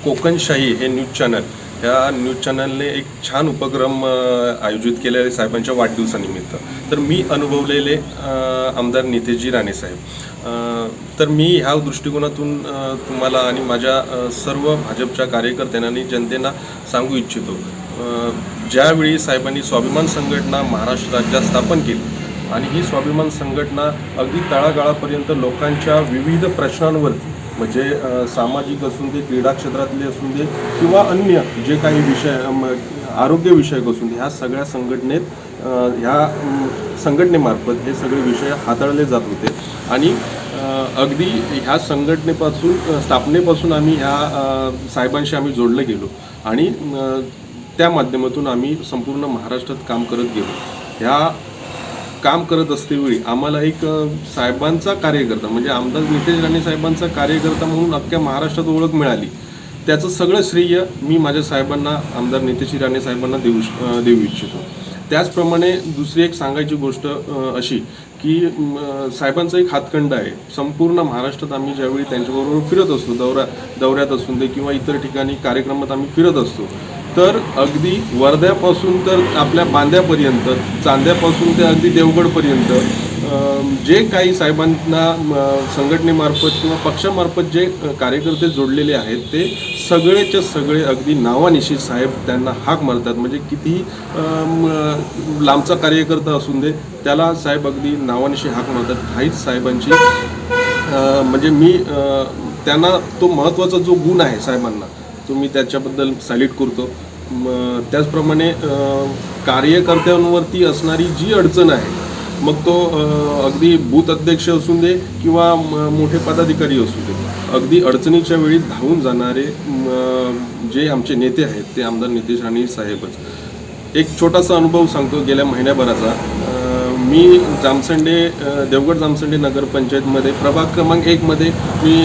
कोकणशाही हे news channel, ह्या news चॅनलने एक छान उपक्रम आयोजित केलेला आहे साहेबांच्या वाढदिवसानिमित्त. तर मी अनुभवलेले आमदार नितेशजी राणे साहेब, तर मी ह्या दृष्टिकोनातून तुम्हाला आणि माझ्या सर्व भाजपच्या कार्यकर्त्यांना आणि जनतेला सांगू इच्छितो. ज्यावेळी साहेबांनी स्वाभिमान संघटना महाराष्ट्र राज्यात स्थापन केली आणि ही स्वाभिमान संघटना अगदी तळागाळापर्यंत लोकांच्या विविध प्रश्नांवरती, म्हणजे सामाजिक असून दे, क्रीडा क्षेत्रातले असून दे किंवा अन्य जे काही विषय, आरोग्यविषयक असून दे, ह्या सगळ्या संघटनेमार्फत हे सगळे विषय हाताळले जात होते. आणि अगदी ह्या संघटनेपासून, स्थापनेपासून आम्ही ह्या साहेबांशी आम्ही जोडले गेलो आणि त्या माध्यमातून आम्ही संपूर्ण महाराष्ट्रात काम करत गेलो. ह्या काम करत असतेवेळी आम्हाला एक साहेबांचा कार्यकर्ता, म्हणजे आमदार नितेश राणे साहेबांचा कार्यकर्ता म्हणून अख्ख्या महाराष्ट्रात ओळख मिळाली. त्याचं सगळं श्रेय मी माझ्या साहेबांना, आमदार नितेश राणे साहेबांना देऊ इच्छितो. त्याचप्रमाणे दुसरी एक सांगायची गोष्ट अशी की साहेबांचा एक हातखंडा आहे. संपूर्ण महाराष्ट्रात आम्ही ज्यावेळी त्यांच्याबरोबर फिरत असतो, दौऱ्यात असून दे किंवा इतर ठिकाणी कार्यक्रमात आम्ही फिरत असतो, तर अगदी वर्ध्यापासून तर आपल्या बांद्यापर्यंत, चांद्यापासून ते अगदी देवगडपर्यंत जे काही साहेबांना संघटनेमार्फत किंवा पक्षामार्फत जे कार्यकर्ते जोडलेले आहेत, ते सगळेच्या सगळे अगदी नावानिशी साहेब त्यांना हाक मारतात. म्हणजे कितीही लांबचा कार्यकर्ता असून दे, त्याला साहेब अगदी नावानिशी हाक मारतात. हाईच साहेबांची, म्हणजे मी त्यांना तो महत्त्वाचा जो गुण आहे साहेबांना, तो मी त्याच्याबद्दल सॅल्यूट करतो. त्याचप्रमाणे कार्यकर्त्यांवरती असणारी जी अडचण आहे, मग तो अगदी बूथ अध्यक्ष असून दे किंवा मोठे पदाधिकारी असू दे, अगदी अडचणीच्या वेळी धावून जाणारे जे आमचे नेते आहेत ते आमदार नितेश राणे साहेबच. एक छोटासा अनुभव सांगतो गेल्या महिन्याभराचा. मी देवगड जामसंडे नगरपंचायतमध्ये प्रभाग क्रमांक 1मध्ये मी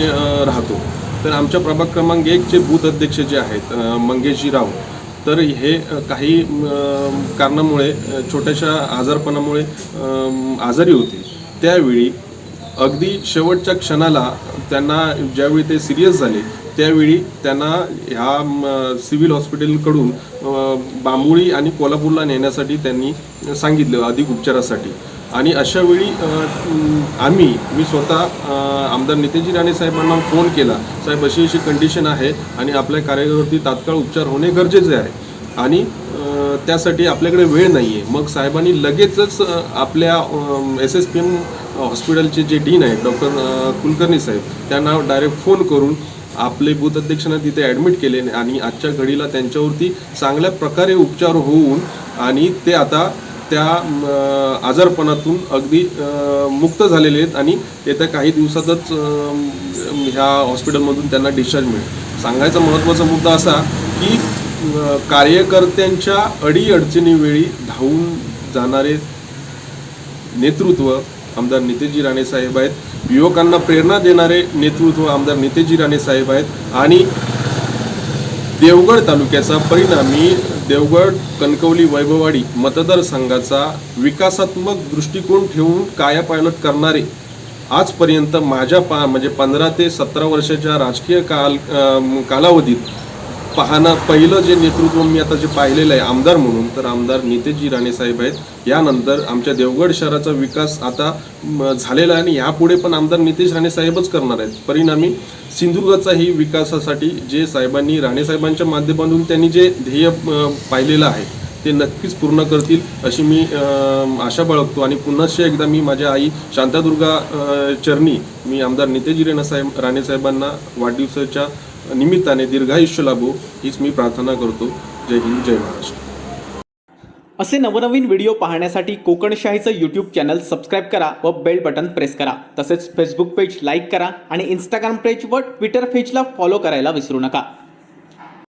राहतो. तर आमच्या प्रभाग क्रमांक 1चे बूथ अध्यक्ष जे आहेत मंगेशजी राव, तर हे काही कारणामुळे, छोट्याशा आजारपणामुळे आजारी होते. त्यावेळी अगदी शेवटच्या क्षणाला त्यांना, ज्यावेळी ते सिरियस झाले, त्यावेळी त्यांना ह्या सिव्हिल हॉस्पिटलकडून बांबोळी आणि कोल्हापूरला नेण्यासाठी त्यांनी सांगितलं अधिक उपचारासाठी. आणि अशावेळी मी स्वतः आमदार नितेशजी राणे साहेबांना फोन केला, साहेब अशी अशी कंडिशन आहे आणि आपल्या कार्यावरती तात्काळ उपचार होणे गरजेचे आहे आणि त्यासाठी आपल्याकडे वेळ नाही आहे. मग साहेबांनी लगेचच आपल्या SSPM हॉस्पिटलचे जे डीन आहेत डॉक्टर कुलकर्णी साहेब, त्यांना डायरेक्ट फोन करून आपले बूथ अध्यक्षांना तिथे ॲडमिट केले आणि आजच्या घडीला त्यांच्यावरती चांगल्या प्रकारे उपचार होऊन आणि ते आता त्या आजारपणातून अगदी मुक्त झालेले आहेत आणि येत्या काही दिवसातच ह्या हॉस्पिटलमधून त्यांना डिस्चार्ज मिळेल. सांगायचा महत्त्वाचा मुद्दा असा की कार्यकर्त्यांच्या अडीअडचणीवेळी धावून जाणारे नेतृत्व आमदार नितेशजी राणे साहेब आहेत. युवकांना प्रेरणा देणारे नेतृत्व आमदार नितेशजी राणे साहेब आहेत. आणि देवगड तालुक्याचा, परिणामी देवगड कणकवली वैभववाडी मतदारसंघाचा विकासात्मक दृष्टिकोन ठेवून कायापालट करणारे आजपर्यंत माझ्या म्हणजे 15 ते 17 वर्षाच्या राजकीय कालावधीत पहिलं जे नेतृत्व मी आता जे पाहिलेलं आहे आमदार म्हणून, तर आमदार नितेशजी राणे साहेब आहेत. यानंतर आमच्या देवगड शहराचा विकास आता झालेला आहे आणि यापुढे पण आमदार नितेश राणे साहेबच करणार आहेत. परिणामी सिंधुदुर्गाचाही विकासासाठी जे साहेबांनी, राणे साहेबांच्या माध्यमातून त्यांनी जे ध्येय पाहिलेलं आहे ते नक्कीच पूर्ण करतील अशी मी आशा बाळगतो. आणि पुन्हा एकदा मी माझ्या आई शांतादुर्गा चरणी मी आमदार नितेशजी राणे साहेबांना वाढदिवसाच्या निमित्ताने दीर्घायुष्य लाभो हीच मी प्रार्थना करतो. जय हिंद, जय महाराष्ट्र. असे नवनवीन व्हिडिओ पाहण्यासाठी कोकणशाहीचं यूट्यूब चॅनल सबस्क्राईब करा व बेल बटन प्रेस करा. तसेच फेसबुक पेज लाईक करा आणि इंस्टाग्राम पेज व ट्विटर पेजला फॉलो करायला विसरू नका.